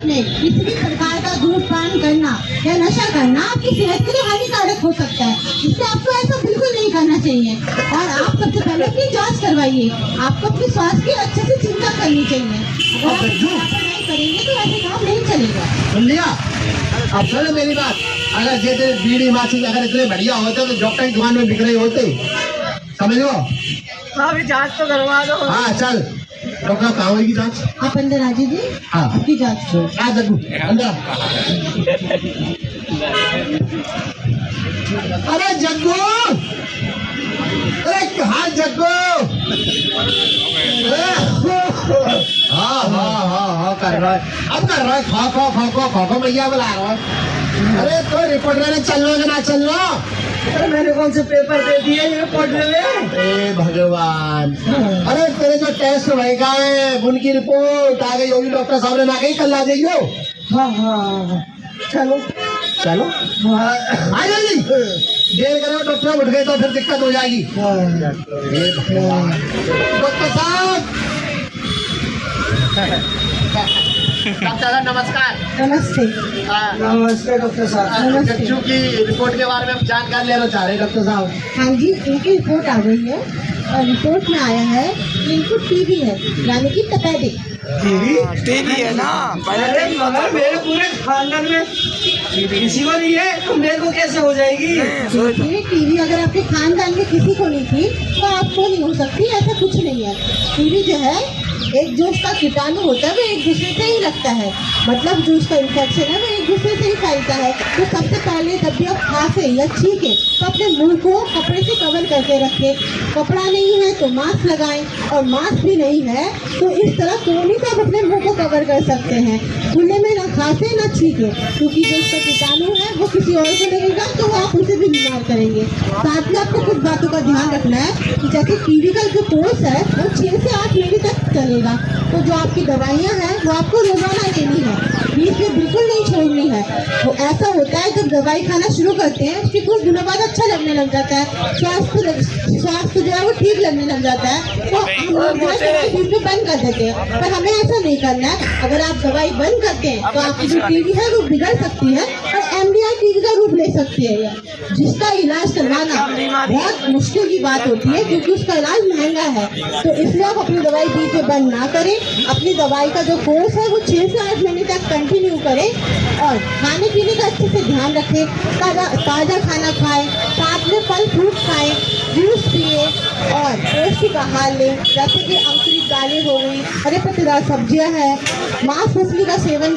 में किसी भी प्रकार का धूम्रपान करना या नशा करना आपकी सेहत के लिए हानिकारक हो सकता है, इसलिए आपको ऐसा बिल्कुल नहीं करना चाहिए। और आप सबसे पहले अपनी जांच करवाइए। आपको अपने स्वास्थ्य की अच्छे से चिंता करनी चाहिए। अगर आप नहीं करेंगे तो ऐसे काम नहीं चलेगा। सुन लिया? अब सुनो मेरी बात, अगर जैसे बीड़ी माचिस अगर इतने बढ़िया होते तो डॉक्टर की दुकान में बिक रहे होते, समझ लो। हाँ भी जांच तो करवा दो। हाँ चल, डॉक्टर कहाँ होगी जांच? आप अंदर आ जाइए। हाँ आपकी जांच हो। आ जग्गू अंदर। अरे जग्गू, अरे कहाँ जग्गू? हाँ हाँ हाँ हाँ कर रहा है, अब कर रहा है। खो खो खो खो खो खो मैया बुला रहा है। अरे तो रिपोर्टर ने चलना कि ना चलना? अरे मैंने कौन से पेपर दे दिए ये पढ़ने में? ए भगवान, अरे तेरे जो टेस्ट होएगा उनकी रिपोर्ट आ गई होगी, डॉक्टर साहब ने ना गई, कल आ जाइयो। हाँ हाँ चलो चलो आ जल्दी, देर करो डॉक्टर उठ गए तो फिर दिक्कत हो जाएगी। डॉक्टर साहब, डॉक्टर नमस्कार। नमस्ते। नमस्ते डॉक्टर साहब। बच्चों की रिपोर्ट के बारे में हम जानकारी लेना चाह रहे हैं डॉक्टर साहब। हाँ जी, इनकी रिपोर्ट आ गई है और रिपोर्ट में आया है कि इनको टीबी है, यानी कि तपेदिक। टीवी है ना? अरे मगर मेरे पूरे खानदान में किसी को नहीं है तो मेरे को कैसे हो जाएगी? ये टीबी अगर आपके खानदान में किसी को नहीं थी तो आपको नहीं हो सकती, ऐसा कुछ नहीं है। टीबी जो है एक जो उसका कीटाणु होता है वो एक दूसरे से ही लगता है, मतलब जो उसका इन्फेक्शन है वो एक दूसरे से ही फैलता है। तो सबसे पहले जब भी आप खांसे या छींके तो अपने मुंह को कपड़े से कवर करके रखें। कपड़ा नहीं है तो मास्क लगाएं, और मास्क भी नहीं है तो इस तरह कोहनी से आप अपने मुंह को कवर कर सकते हैं। खुले में ना खांसे ना छींके, क्योंकि जो उसका कीटाणु है वो किसी और को लगेगा तो वो आप उसे भी बीमार करेंगे। साथ में आपको कुछ बातों का ध्यान रखना है कि जैसे टीबी का जो कोर्स है वो 6 से 8 महीने तक चलेगा, तो जो आपकी दवाइयाँ हैं वो आपको रोजाना लेनी है, बीच में बिल्कुल नहीं छोड़नी है। वो ऐसा होता है जब दवाई खाना शुरू करते हैं उसके कुछ दिनों बाद अच्छा लगने लग जाता है, स्वास्थ्य जो है वो ठीक लगने लग जाता है, तो हम लोग बीच में बंद कर देते हैं। पर हमें ऐसा नहीं करना है। अगर आप दवाई बंद करते हैं तो आपकी जो टीबी है वो बिगड़ सकती है और एमडीआई टीबी का रूप ले सकती है, जिसका इलाज करवाना बहुत मुश्किल की बात होती है क्योंकि उसका इलाज महंगा है। तो इसलिए आप अपनी दवाई बीच में बंद ना करें। अपनी दवाई का जो कोर्स है वो 6 से 8 महीने तक कंटिन्यू करें और खाने पीने का अच्छे से ध्यान रखें। ताज़ा खाना खाएं, साथ में फल फ्रूट खाएं, जूस पिए और पौष्टिक आहार लें, जैसे कि अंकुरित दालें हो गई, हरे पत्तेदार सब्जियां हैं, मांस मछली का सेवन